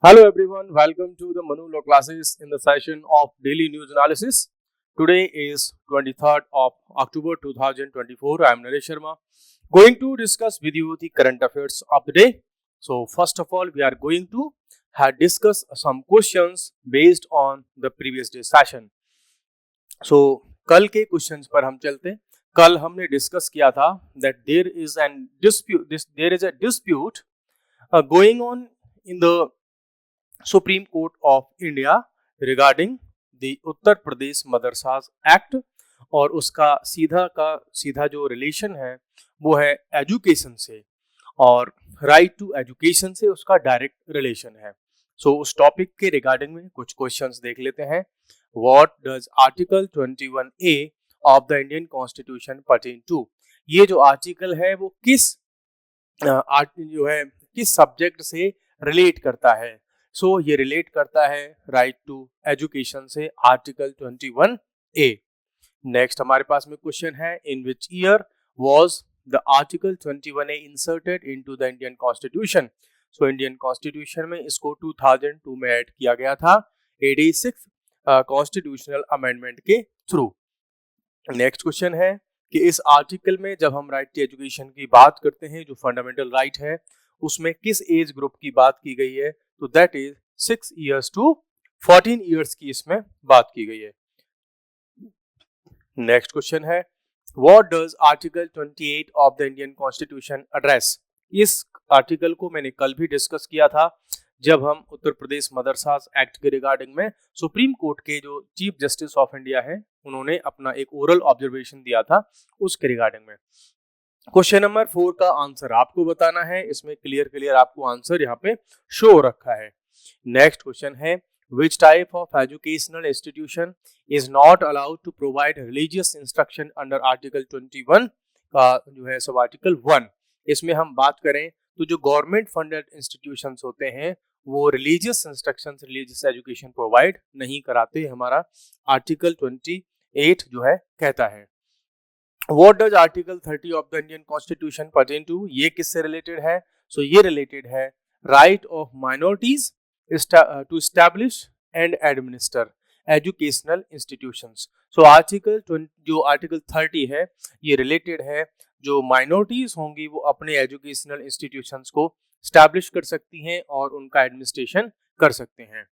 Hello everyone, welcome to the Manu Law classes in the session of Daily News Analysis. Today is 23rd of October 2024. I am Naresh Sharma, going to discuss with you the current affairs of the day. So first of all, we are going to discuss some questions based on the previous day session. So कल के questions पर हम चलते हैं. कल हमने discuss किया था that there is a dispute going on in the supreme court of India regarding the Uttar Pradesh madrasas act और उसका सीधा जो रिलेशन है वो है एजुकेशन से और राइट टू एजुकेशन से उसका डायरेक्ट रिलेशन है. सो उस टॉपिक के रिगार्डिंग में कुछ क्वेश्चंस देख लेते हैं. What does article 21A of the Indian constitution pertain to. ये जो आर्टिकल है वो किस सब्जेक्ट से रिलेट करता है. ये रिलेट करता है राइट टू एजुकेशन से आर्टिकल 21A. नेक्स्ट हमारे पास में क्वेश्चन है in which year was the article 21A inserted into the Indian constitution. Indian constitution में इसको 2002 में ऐड किया गया था 86 कॉन्स्टिट्यूशनल अमेंडमेंट के थ्रू. नेक्स्ट क्वेश्चन है कि इस आर्टिकल में जब हम राइट टू एजुकेशन की बात करते हैं जो फंडामेंटल राइट है उसमें किस एज ग्रुप की बात की गई है. तो that is 6 years to 14 years की इसमें बात की गई है. नेक्स्ट क्वेश्चन है what does article 28 of the Indian constitution address. इस आर्टिकल को मैंने कल भी डिस्कस किया था जब हम उत्तर प्रदेश मदरसाज एक्ट के रिगार्डिंग में सुप्रीम कोर्ट के जो चीफ जस्टिस ऑफ इंडिया है उन्होंने अपना एक ओरल ऑब्जर्वेशन दिया था उसके रिगार्डिंग में. क्वेश्चन नंबर 4 का आंसर आपको बताना है. इसमें क्लियर आपको आंसर यहाँ पे शो रखा है. नेक्स्ट क्वेश्चन है which type of educational institution is not allowed to provide religious instruction under article 21 का जो है सब आर्टिकल 1. इसमें हम बात करें तो जो गवर्नमेंट फंडेड इंस्टीट्यूशंस होते हैं वो religious instruction religious education provide नहीं कराते. हमारा आर्टिकल 28 जो है कहता है. What does Article 30 of the Indian Constitution pertain to? ये किससे रिलेटेड है. ये रिलेटेड है right of minorities to establish and administer educational institutions. जो आर्टिकल 30 है ये रिलेटेड है जो माइनॉरिटीज होंगी वो अपने एजुकेशनल इंस्टीट्यूशंस को स्टैब्लिश कर सकती हैं और उनका एडमिनिस्ट्रेशन कर सकते हैं.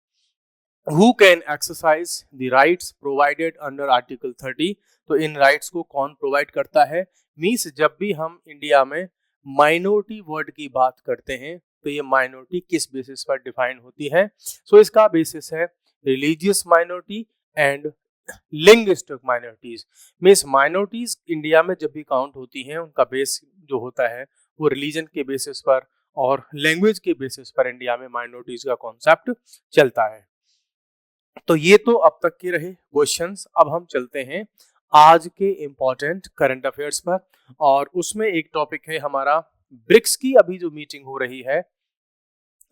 Who can exercise the rights provided under Article 30? तो इन राइट्स को कौन प्रोवाइड करता है. मीन्स जब भी हम इंडिया में माइनॉरिटी वर्ड की बात करते हैं तो ये माइनॉरिटी किस बेसिस पर डिफाइन होती है. इसका बेसिस है religious minority and linguistic minorities. Means minorities India में जब भी काउंट होती हैं उनका बेस जो होता है वो रिलीजन के बेसिस पर और लैंग्वेज के बेसिस पर इंडिया में माइनॉरिटीज का कॉन्सेप्ट चलता है. तो ये तो अब तक के रहे क्वेश्चंस. अब हम चलते हैं आज के इंपॉर्टेंट करंट अफेयर्स पर और उसमें एक टॉपिक है हमारा ब्रिक्स की अभी जो मीटिंग हो रही है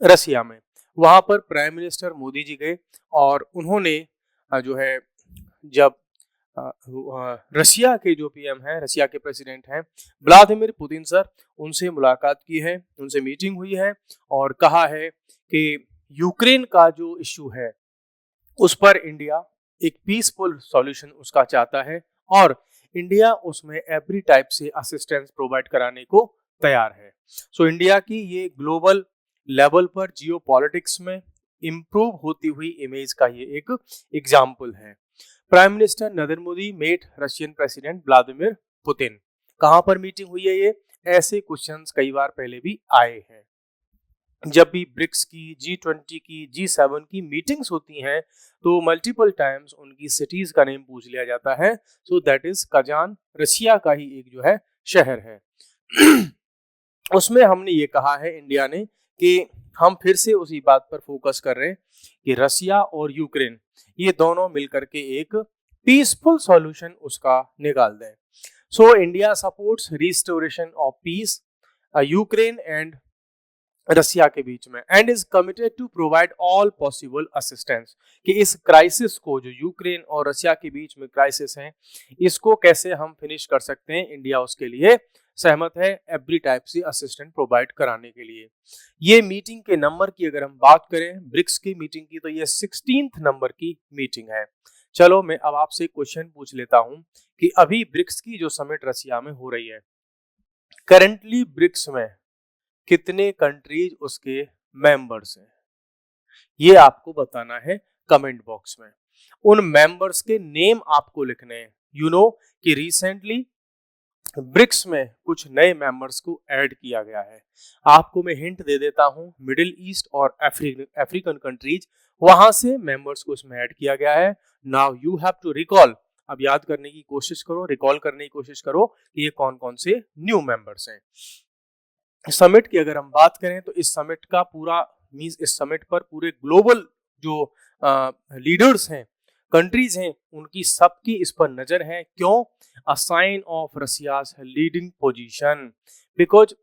रसिया में. वहां पर प्राइम मिनिस्टर मोदी जी गए और उन्होंने जो है जब रशिया के जो पीएम हैं रशिया के प्रेसिडेंट हैं व्लादिमीर पुतिन सर उनसे मुलाकात की है, उनसे मीटिंग हुई है और कहा है कि यूक्रेन का जो इश्यू है उस पर इंडिया एक पीसफुल सॉल्यूशन उसका चाहता है और इंडिया उसमें एवरी टाइप से असिस्टेंस प्रोवाइड कराने को तैयार है. इंडिया की ये ग्लोबल लेवल पर जियोपॉलिटिक्स में इंप्रूव होती हुई इमेज का ये एक एग्जाम्पल है. Prime minister Narendra Modi met Russian president Vladimir Putin. कहां पर मीटिंग हुई है ये. ऐसे क्वेश्चंस कई बार पहले भी आए हैं. जब भी ब्रिक्स की G20 की G7 की मीटिंग्स होती हैं तो मल्टीपल टाइम्स उनकी सिटीज का नेम पूछ लिया जाता है. दैट इज कजान रशिया का ही एक जो है शहर है. उसमें हमने ये कहा है इंडिया ने कि हम फिर से उसी बात पर फोकस कर रहे हैं कि रशिया और यूक्रेन ये दोनों मिलकर के एक पीसफुल सॉल्यूशन उसका निकाल दें. India supports restoration of peace Ukraine and Russia के बीच में and is committed to provide all possible assistance. कि इस क्राइसिस को जो यूक्रेन और रशिया के बीच में क्राइसिस है इसको कैसे हम फिनिश कर सकते हैं इंडिया उसके लिए सहमत है एवरी टाइप से असिस्टेंट प्रोवाइड कराने के लिए। ये मीटिंग के नंबर की अगर हम बात करें ब्रिक्स की मीटिंग की, तो ये 16th नंबर की मीटिंग है। चलो मैं अब आपसे क्वेश्चन पूछ लेता हूं कि अभी ब्रिक्स की जो समिट रसिया में हो रही है, करंटली ब्रिक्स में कितने कंट्रीज उसके मेंबर्स हैं, ये आपको बताना है कमेंट बॉक्स में। उन मेंबर्स के नेम आपको लिखने हैं। यू नो कि रिसेंटली ब्रिक्स में कुछ नए मेंबर्स को ऐड किया गया है। आपको मैं हिंट दे देता हूं, मिडिल ईस्ट और अफ्रीकन कंट्रीज, वहां से मेंबर्स को इसमें ऐड किया गया है। Now you have to recall, अब याद करने की कोशिश करो, रिकॉल करने की कोशिश करो कि ये कौन कौन से न्यू मेंबर्स हैं। समिट की अगर हम बात करें तो इस समिट का पूरा मींस इस समिट पर पूरे ग्लोबल जो लीडर्स हैं, कंट्रीज हैं, उनकी सबकी इस पर नजर है। क्यों? A sign of Russia's leading position, because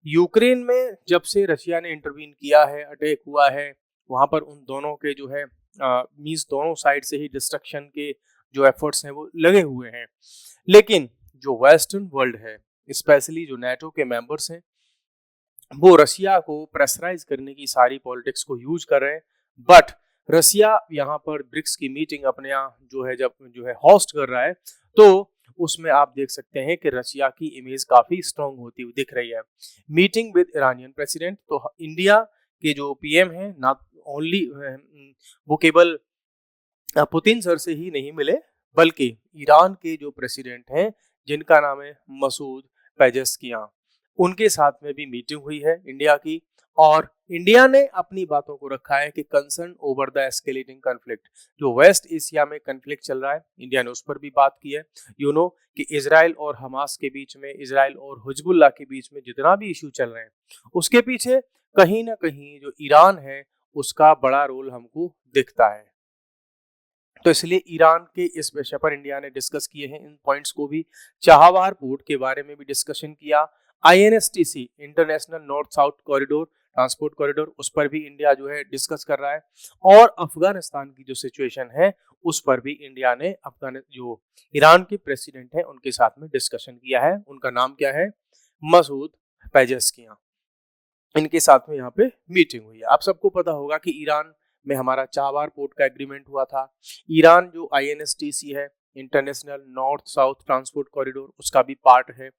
Ukraine में जब से रशिया ने इंटरवीन किया है, अटैक हुआ है, वहां पर उन दोनों के जो है मींस दोनों साइड से ही डिस्ट्रक्शन के जो एफर्ट्स हैं वो लगे हुए हैं। लेकिन जो वेस्टर्न वर्ल्ड है, स्पेशली जो नेटो के मेंबर्स हैं, वो रसिया को प्रेशराइज करने की सारी पॉलिटिक्स को यूज कर रहे हैं। बट रसिया यहाँ पर ब्रिक्स की मीटिंग अपने यहाँ जो है होस्ट कर रहा है, तो उसमें आप देख सकते हैं कि रसिया की इमेज काफी स्ट्रांग होती हुई दिख रही है। मीटिंग विद ईरानियन प्रेसिडेंट, तो इंडिया के जो पीएम हैं ना ओनली वो केवल पुतिन सर से ही नहीं मिले, बल्कि ईरान के जो प्रेसिडेंट हैं जिनका नाम है मसूद पेजेस्कियान, उनके साथ में भी मीटिंग हुई है इंडिया की। और इंडिया ने अपनी बातों को रखा है कि concern over the escalating conflict, जो वेस्ट एशिया में कॉन्फ्लिक्ट चल रहा है, इंडिया ने उस पर भी बात की है। यू नो कि इजराइल और हमास के बीच में, इजराइल और हिजबुल्लाह के बीच में जितना भी इशू चल रहे हैं, उसके पीछे कहीं ना कहीं जो ईरान है उसका बड़ा रोल हमको दिखता है। तो इसलिए ईरान के इस विषय पर इंडिया ने डिस्कस किए हैं इन पॉइंट्स को भी। चाबहार पोर्ट के बारे में भी डिस्कशन किया। INSTC international north south corridor, transport corridor, उस पर भी इंडिया जो है डिस्कस कर रहा है। और अफगानिस्तान की जो सिचुएशन है उस पर भी इंडिया ने जो ईरान के प्रेसिडेंट है उनके साथ में डिस्कशन किया है। उनका नाम क्या है? मसूद पेजेस्कियान। इनके साथ में यहाँ पे मीटिंग हुई है। आप सबको पता होगा कि ईरान में हमारा चाबहार पोर्ट का एग्रीमेंट हुआ था। ईरान जो INSTC है, international north south transport corridor, उसका भी पार्ट है।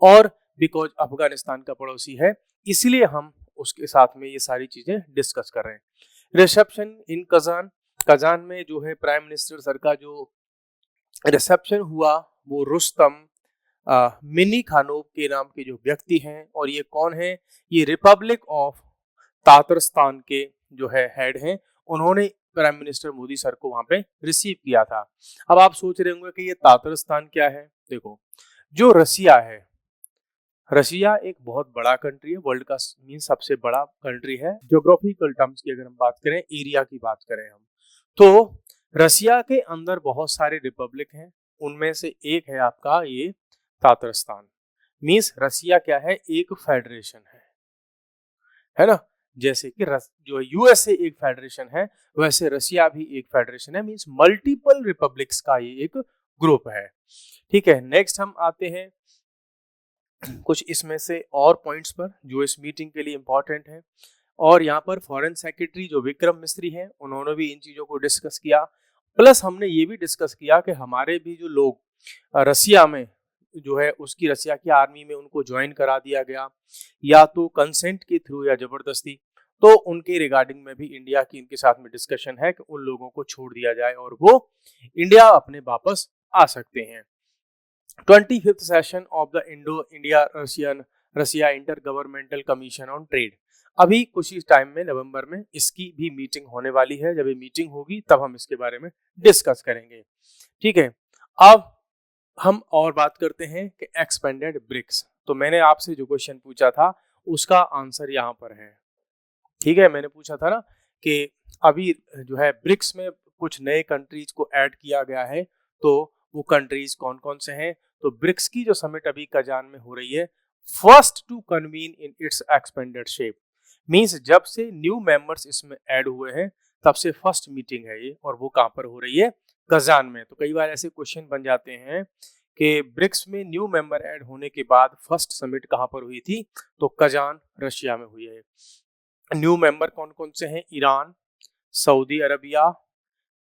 और बिकॉज अफगानिस्तान का पड़ोसी है, इसलिए हम उसके साथ में ये सारी चीजें डिस्कस कर रहे हैं। रिसेप्शन इन कजान, कजान में जो है प्राइम मिनिस्टर सर का जो रिसेप्शन हुआ वो रुस्तम मिनी खानोव के नाम के जो व्यक्ति हैं। और ये कौन है? ये रिपब्लिक ऑफ तातरस्तान के जो है हेड हैं। उन्होंने प्राइम मिनिस्टर मोदी सर को वहां पे रिसीव किया था। अब आप सोच रहे होंगे कि ये तातरस्तान क्या है। देखो, जो रसिया है, रसिया एक बहुत बड़ा कंट्री है, वर्ल्ड का मीन सबसे बड़ा कंट्री है। ज्योग्राफिकल टर्म्स की अगर हम बात करें, एरिया की बात करें हम, तो रसिया के अंदर बहुत सारे रिपब्लिक हैं। उनमें से एक है आपका ये तातरस्तान। मीन्स रसिया क्या है? एक फेडरेशन है ना। जैसे कि जो USA एक फेडरेशन है, वैसे रसिया भी एक फेडरेशन है। मीन्स मल्टीपल रिपब्लिक्स का ये एक ग्रुप है। ठीक है, नेक्स्ट हम आते हैं कुछ इसमें से और पॉइंट्स पर जो इस मीटिंग के लिए इंपॉर्टेंट है। और यहाँ पर फॉरेन सेक्रेटरी जो विक्रम मिस्री हैं, उन्होंने भी इन चीजों को डिस्कस किया। प्लस हमने ये भी डिस्कस किया कि हमारे भी जो लोग रसिया में जो है उसकी, रसिया की आर्मी में उनको ज्वाइन करा दिया गया, या तो कंसेंट के थ्रू या जबरदस्ती, तो उनके रिगार्डिंग में भी इंडिया की इनके साथ में डिस्कशन है कि उन लोगों को छोड़ दिया जाए और वो इंडिया अपने वापस आ सकते हैं। 25th session of the Indo India Russia inter governmental commission on trade, अभी कुछ ही टाइम में नवंबर में इसकी भी मीटिंग होने वाली है। जब ये मीटिंग होगी तब हम इसके बारे में डिस्कस करेंगे। ठीक है, अब हम और बात करते हैं कि एक्सपेंडेड ब्रिक्स। तो मैंने आपसे जो क्वेश्चन पूछा था उसका आंसर यहाँ पर है। ठीक है, मैंने पूछा था ना कि अभी जो है ब्रिक्स में कुछ नए कंट्रीज को ऐड किया गया है, तो वो कंट्रीज कौन कौन से हैं। तो ब्रिक्स की जो समिट अभी कजान में हो रही है, first to convene in its expanded shape, means जब से न्यू मेंबर्स इसमें ऐड हुए हैं तब से फर्स्ट मीटिंग है ये। और वो कहाँ पर हो रही है? कजान में। तो कई बार ऐसे क्वेश्चन बन जाते हैं कि ब्रिक्स में न्यू मेंबर ऐड होने के बाद फर्स्ट समिट कहाँ पर हुई थी, तो कजान रशिया में हुई है। न्यू मेंबर कौन कौन से हैं? Iran, Saudi Arabia,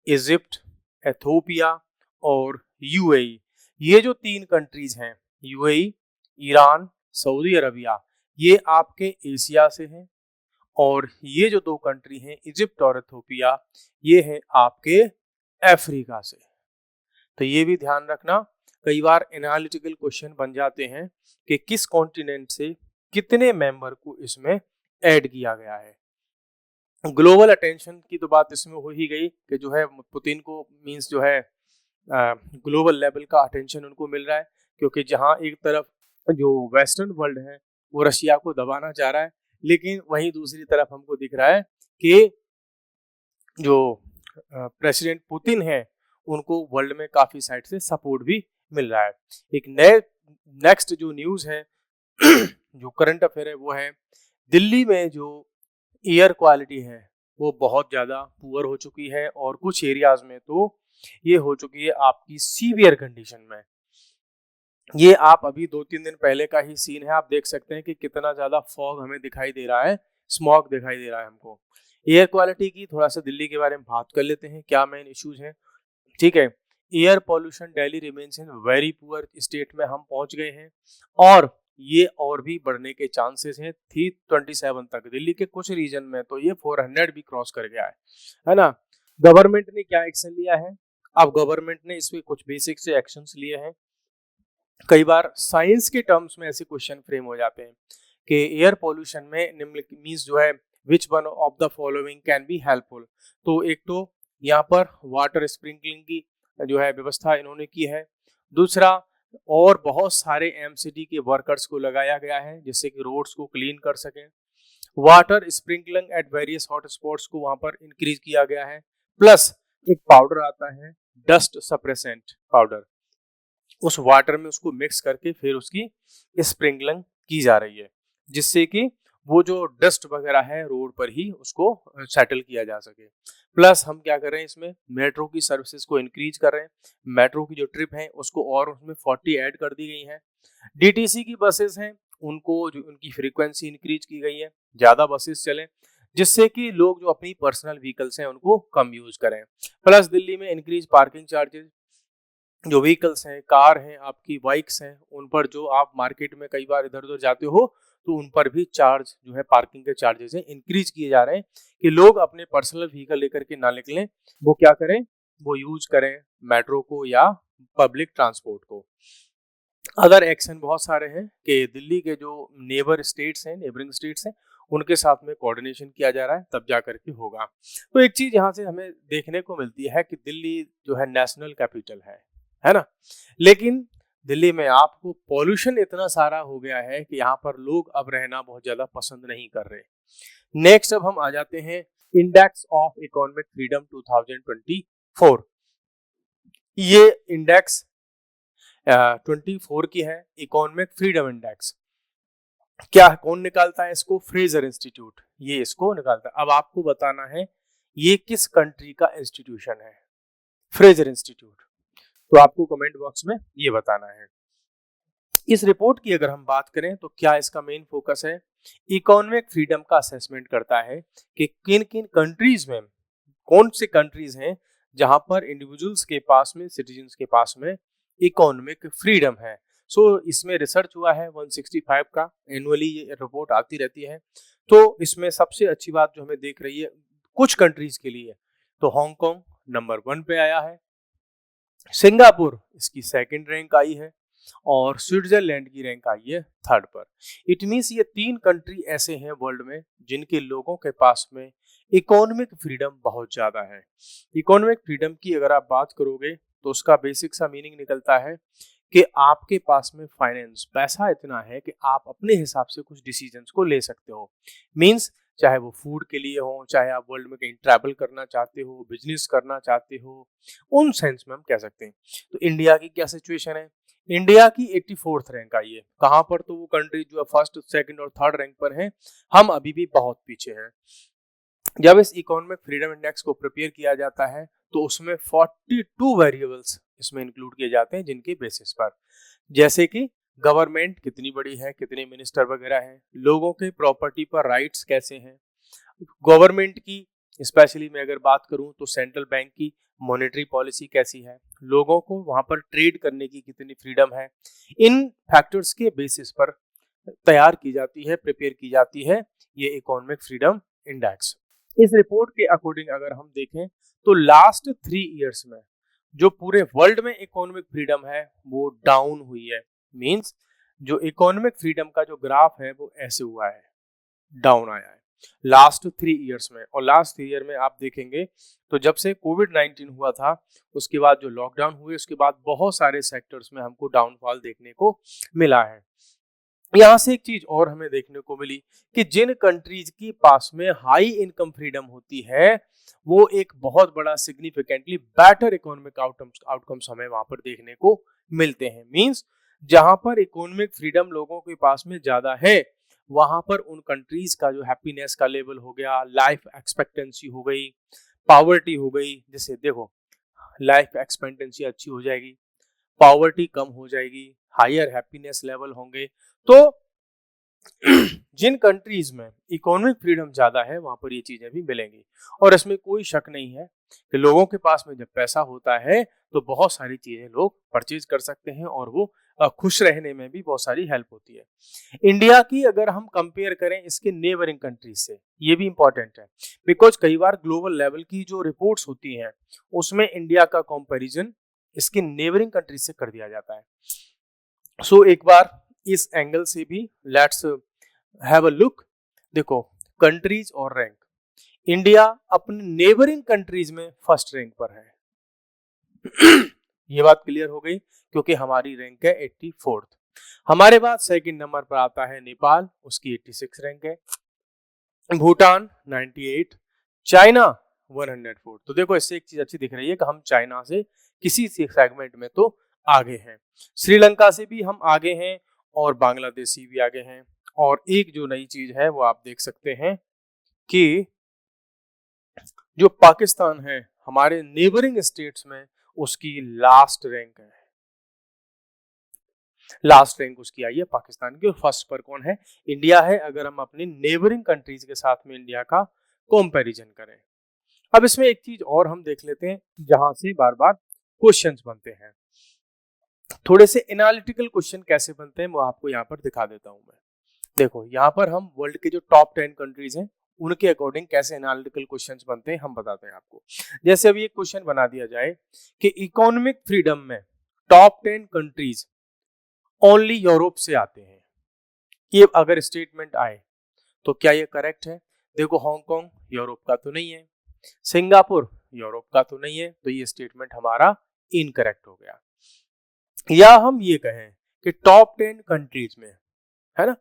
Egypt, Ethiopia और यूएई। ये जो 3 कंट्रीज हैं, यूएई, ईरान, सऊदी अरबिया, ये आपके एशिया से हैं, और ये जो 2 कंट्री हैं, इजिप्ट और एथोपिया, ये हैं आपके अफ्रीका से। तो ये भी ध्यान रखना, कई बार एनालिटिकल क्वेश्चन बन जाते हैं कि किस कॉन्टिनेंट से कितने मेंबर को इसमें ऐड किया गया है। ग्लोबल अटेंशन की तो बात इसमें हो ही गई कि जो है पुतिन को मींस जो है ग्लोबल लेवल का अटेंशन उनको मिल रहा है, क्योंकि जहां एक तरफ जो वेस्टर्न वर्ल्ड है वो रशिया को दबाना चाह रहा है, लेकिन वहीं दूसरी तरफ हमको दिख रहा है कि जो प्रेसिडेंट पुतिन है उनको वर्ल्ड में काफी साइड से सपोर्ट भी मिल रहा है। एक नेक्स्ट जो न्यूज है जो करंट अफेयर है वो है दिल्ली में जो एयर क्वालिटी है वो बहुत ज़्यादा पुअर हो चुकी है, और कुछ एरियाज में तो ये हो चुकी है आपकी सीवियर कंडीशन में। ये आप अभी 2-3 दिन पहले का ही सीन है, आप देख सकते हैं कि कितना ज़्यादा फॉग हमें दिखाई दे रहा है, स्मॉग दिखाई दे रहा है हमको। एयर क्वालिटी की थोड़ा सा दिल्ली के बारे में बात कर लेते हैं, क्या मेन इश्यूज हैं। ठीक है, air pollution Delhi remains in very poor state में हम पहुंच गए हैं, और ये और भी बढ़ने के चांसेस हैं 327 तक। दिल्ली के कुछ रीजन में तो ये 400 भी क्रॉस कर गया है ना। गवर्नमेंट ने क्या एक्शन लिया है? अब गवर्नमेंट ने इसमें कुछ बेसिक से एक्शंस लिए हैं। कई बार साइंस के टर्म्स में ऐसे क्वेश्चन फ्रेम हो जाते हैं कि एयर पॉल्यूशन में निम्नलिखित मींस जो है which one of the following can be helpful. तो एक तो यहाँ पर वाटर स्प्रिंकलिंग की जो है व्यवस्था इन्होंने की है। दूसरा, और बहुत सारे एमसीडी के वर्कर्स को लगाया गया है जिससे कि रोड्स को क्लीन कर सकें। Water sprinkling at various hot spots को वहां पर इंक्रीज किया गया है। प्लस एक पाउडर आता है डस्ट सप्रेसेंट पाउडर, उस वाटर में उसको मिक्स करके फिर उसकी स्प्रिंकलिंग की जा रही है, जिससे कि वो जो डस्ट वगैरह है रोड पर ही उसको सेटल किया जा सके। प्लस हम क्या कर रहे हैं, इसमें मेट्रो की सर्विसेज को इंक्रीज कर रहे हैं। मेट्रो की जो ट्रिप है उसको और उसमें 40 ऐड कर दी गई है। डीटीसी की बसेस हैं उनको जो उनकी फ्रीक्वेंसी इंक्रीज की गई है, ज़्यादा बसेस चलें, जिससे कि लोग जो अपनी पर्सनल व्हीकल्स हैं उनको कम यूज करें। प्लस दिल्ली में इंक्रीज पार्किंग चार्जेस, जो व्हीकल्स हैं, कार हैं, आपकी बाइक्स हैं, उन पर जो आप मार्केट में कई बार इधर उधर जाते हो तो उन पर भी चार्ज जो है पार्किंग के चार्जेस हैं इंक्रीज किए जा रहे हैं कि लोग अपने पर्सनल व्हीकल लेकर के ना निकलें, वो क्या करें, वो यूज करें मेट्रो को या पब्लिक ट्रांसपोर्ट को। अदर एक्शन बहुत सारे हैं कि दिल्ली के जो नेबर स्टेट्स हैं, नेबरिंग स्टेट्स हैं, उनके साथ में कोऑर्डिनेशन किया जा रहा है, तब जा करके होगा। तो एक चीज यहाँ से हमें देखने को मिलती है कि दिल्ली जो है नेशनल कैपिटल है ना, लेकिन दिल्ली में आपको पॉल्यूशन इतना सारा हो गया है कि यहाँ पर लोग अब रहना बहुत ज्यादा पसंद नहीं कर रहे। नेक्स्ट अब हम आ जाते हैं इंडेक्स ऑफ इकोनॉमिक फ्रीडम 2024। ये इंडेक्स 24 की है, इकोनॉमिक फ्रीडम इंडेक्स। क्या कौन निकालता है इसको? फ्रेजर इंस्टीट्यूट, ये इसको निकालता है। अब आपको बताना है ये किस कंट्री का इंस्टीट्यूशन है, फ्रेजर इंस्टीट्यूट, तो आपको कमेंट बॉक्स में ये बताना है। इस रिपोर्ट की अगर हम बात करें तो क्या इसका मेन फोकस है, इकोनॉमिक फ्रीडम का असेसमेंट करता है कि किन किन कंट्रीज में, कौन से कंट्रीज हैं जहां पर इंडिविजुअल्स के पास में, सिटीजन्स के पास में इकोनॉमिक फ्रीडम है। सो इसमें रिसर्च हुआ है 165 का, एनुअली ये रिपोर्ट आती रहती है। तो इसमें सबसे अच्छी बात जो हमें देख रही है कुछ कंट्रीज के लिए, तो हांगकांग नंबर 1 पे आया है, सिंगापुर इसकी 2nd रैंक आई है, और स्विट्जरलैंड की रैंक आई है 3rd पर। इट मीन्स ये 3 कंट्री ऐसे हैं वर्ल्ड में जिनके लोगों के पास में इकोनॉमिक फ्रीडम बहुत ज्यादा है। इकोनॉमिक फ्रीडम की अगर आप बात करोगे तो उसका बेसिक सा मीनिंग निकलता है कि आपके पास में फाइनेंस, पैसा इतना है कि आप अपने हिसाब से कुछ डिसीजंस को ले सकते हो। मीन्स चाहे वो फूड के लिए हो, चाहे आप वर्ल्ड में कहीं ट्रैवल करना चाहते हो, बिजनेस करना चाहते हो, उन सेंस में हम कह सकते हैं। तो इंडिया की क्या सिचुएशन है, इंडिया की 84th रैंक आई है। कहाँ पर? तो वो कंट्री जो है 1st, 2nd और 3rd रैंक पर है, हम अभी भी बहुत पीछे हैं। जब इस इकोनॉमिक फ्रीडम इंडेक्स को प्रिपेयर किया जाता है तो उसमें 42 वेरिएबल्स इसमें इंक्लूड किए जाते हैं, जिनके बेसिस पर, जैसे कि गवर्नमेंट कितनी बड़ी है, कितने मिनिस्टर वगैरह हैं, लोगों के प्रॉपर्टी पर राइट्स कैसे हैं, गवर्नमेंट की स्पेशली मैं अगर बात करूं तो सेंट्रल बैंक की मॉनेटरी पॉलिसी कैसी है, लोगों को वहां पर ट्रेड करने की कितनी फ्रीडम है। इन फैक्टर्स के बेसिस पर तैयार की जाती है, प्रिपेयर की जाती है ये इकोनॉमिक फ्रीडम इंडेक्स। इस रिपोर्ट के अकॉर्डिंग अगर हम देखें तो लास्ट 3 इयर्स में जो पूरे वर्ल्ड में इकोनॉमिक फ्रीडम है वो डाउन हुई है। मींस जो इकोनॉमिक फ्रीडम का जो ग्राफ है वो ऐसे हुआ है, डाउन आया है लास्ट 3 इयर्स में। और लास्ट 3 ईयर में आप देखेंगे तो जब से कोविड-19 हुआ था उसके बाद जो लॉकडाउन हुए उसके बाद बहुत सारे सेक्टर्स में हमको डाउनफॉल देखने को मिला है। यहाँ से एक चीज और हमें देखने को मिली कि जिन कंट्रीज की पास में हाई इनकम फ्रीडम होती है वो एक बहुत बड़ा सिग्निफिकेंटली बेटर इकोनॉमिक आउटकम्स हमें वहां पर देखने को मिलते हैं। मींस जहां पर इकोनॉमिक फ्रीडम लोगों के पास में ज्यादा है वहां पर उन कंट्रीज का जो हैप्पीनेस का लेवल हो गया, लाइफ एक्सपेक्टेंसी हो गई, पावर्टी हो गई, जैसे देखो लाइफ एक्सपेक्टेंसी अच्छी हो जाएगी, पावर्टी कम हो जाएगी, हायर हैप्पीनेस लेवल होंगे। तो जिन कंट्रीज में इकोनॉमिक फ्रीडम ज्यादा है वहां पर ये चीजें भी मिलेंगी। और इसमें कोई शक नहीं है कि लोगों के पास में जब पैसा होता है तो बहुत सारी चीजें लोग परचेज कर सकते हैं और वो खुश रहने में भी बहुत सारी हेल्प होती है। इंडिया की अगर हम कंपेयर करें इसके नेबरिंग कंट्रीज से, ये भी इंपॉर्टेंट है बिकॉज कई बार ग्लोबल लेवल की जो रिपोर्ट्स होती हैं उसमें इंडिया का कंपैरिजन इसके नेबरिंग कंट्रीज से कर दिया जाता है। सो एक बार इस एंगल से भी लेट्स हैव अ लुक। देखो कंट्रीज और रैंक, इंडिया अपने नेबरिंग कंट्रीज में फर्स्ट रैंक पर है ये बात क्लियर हो गई क्योंकि हमारी रैंक है 84th। हमारे बाद सेकंड नंबर पर आता है नेपाल, उसकी 86 रैंक है, भूटान 98, चाइना 104। तो देखो इससे एक चीज अच्छी दिख रही है कि हम चाइना से किसी सेगमेंट में तो आगे हैं, श्रीलंका से भी हम आगे हैं और बांग्लादेश भी आगे हैं। और एक जो नई चीज है वो आप देख सकते हैं कि जो पाकिस्तान है हमारे नेबरिंग स्टेट्स में उसकी लास्ट रैंक है, लास्ट रैंक उसकी आई है पाकिस्तान की। और फर्स्ट पर कौन है? इंडिया है, अगर हम अपनी नेबरिंग कंट्रीज के साथ में इंडिया का कंपैरिजन करें। अब इसमें एक चीज और हम देख लेते हैं जहां से बार बार क्वेश्चंस बनते हैं, थोड़े से एनालिटिकल क्वेश्चन कैसे बनते हैं वो आपको यहाँ पर दिखा देता हूं मैं। देखो यहाँ पर हम वर्ल्ड के जो टॉप 10 कंट्रीज हैं उनके अकॉर्डिंग कैसे एनालिटिकल क्वेश्चंस बनते हैं हम बताते हैं आपको। जैसे अभी एक क्वेश्चन बना दिया जाए कि इकोनॉमिक फ्रीडम में टॉप 10 कंट्रीज ओनली यूरोप से आते हैं, ये अगर स्टेटमेंट आए तो क्या ये करेक्ट है? देखो हांगकांग यूरोप का तो नहीं है, सिंगापुर यूरोप का तो नहीं है, तो ये स्टेटमेंट हमारा इनकरेक्ट हो गया। या हम ये कहें कि टॉप 10 कंट्रीज में है ना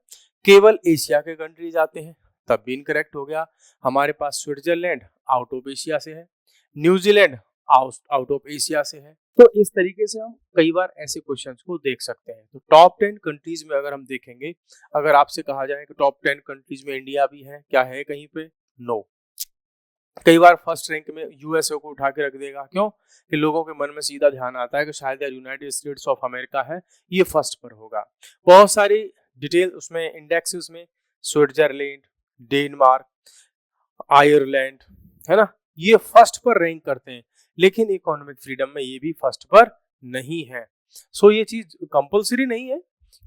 केवल एशिया के कंट्रीज आते हैं, तब भी इनकरेक्ट हो गया। हमारे पास स्विट्जरलैंड आउट ऑफ एशिया से है, न्यूजीलैंड आउट ऑफ एशिया से है। तो इस तरीके से हम कई बार ऐसे क्वेश्चंस को देख सकते हैं। तो टॉप 10 कंट्रीज में अगर हम देखेंगे, अगर आपसे कहा जाए कि टॉप 10 कंट्रीज में इंडिया भी है, क्या है कहीं पे? नो। कई बार फर्स्ट रैंक में यूएसए को उठा के रख देगा, क्यों? कि लोगों के मन में सीधा ध्यान आता है कि शायद यार यूनाइटेड स्टेट्स ऑफ अमेरिका है, ये फर्स्ट पर होगा। बहुत सारी डिटेल उसमें इंडेक्सेस में स्विट्जरलैंड, डेनमार्क, आयरलैंड है ना, ये फर्स्ट पर रैंक करते हैं, लेकिन इकोनॉमिक फ्रीडम में ये भी फर्स्ट पर नहीं है। सो ये चीज कंपलसरी नहीं है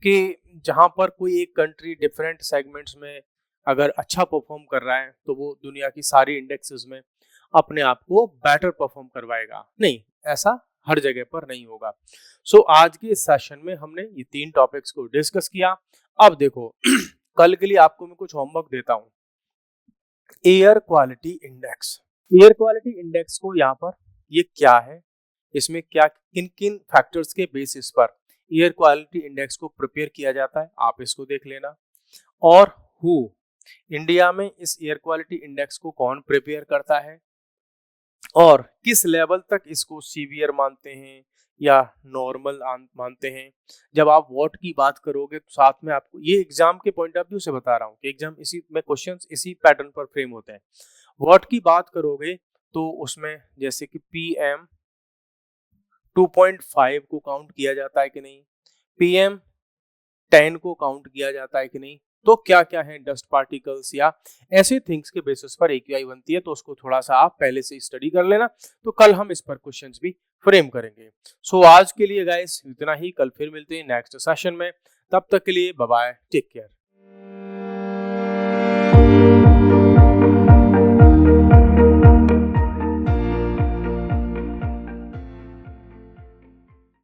कि जहां पर कोई एक कंट्री डिफरेंट सेगमेंट्स में अगर अच्छा परफॉर्म कर रहा है तो वो दुनिया की सारी इंडेक्सेस में अपने आप को बेटर परफॉर्म करवाएगा, नहीं, ऐसा हर जगह पर नहीं होगा। सो आज के इस सेशन में हमने ये 3 टॉपिक्स को डिस्कस किया। अब देखो कल के लिए आपको मैं कुछ होमवर्क देता हूं। Air quality index, air quality index को यहाँ पर ये क्या है, इसमें क्या किन किन फैक्टर्स के बेसिस पर एयर क्वालिटी इंडेक्स को प्रिपेयर किया जाता है, आप इसको देख लेना। और इंडिया में इस एयर क्वालिटी इंडेक्स को कौन प्रिपेयर करता है और किस लेवल तक इसको सीवियर मानते हैं या नॉर्मल मानते हैं। जब आप व्हाट की बात करोगे तो साथ में आपको ये एग्जाम के पॉइंट ऑफ व्यू से बता रहा हूँ कि एग्जाम इसी में क्वेश्चंस इसी पैटर्न पर फ्रेम होते हैं। व्हाट की बात करोगे तो उसमें जैसे कि PM 2.5 को काउंट किया जाता है कि नहीं, PM 10 को काउंट किया जाता है कि नहीं, तो क्या क्या है डस्ट पार्टिकल्स या ऐसे थिंग्स के बेसिस पर AQI बनती है। तो उसको थोड़ा सा आप पहले से स्टडी कर लेना, तो कल हम इस पर क्वेश्चंस भी फ्रेम करेंगे। सो आज के लिए गाइस इतना ही, कल फिर मिलते हैं नेक्स्ट सेशन में। तब तक के लिए बाय बाय, टेक केयर।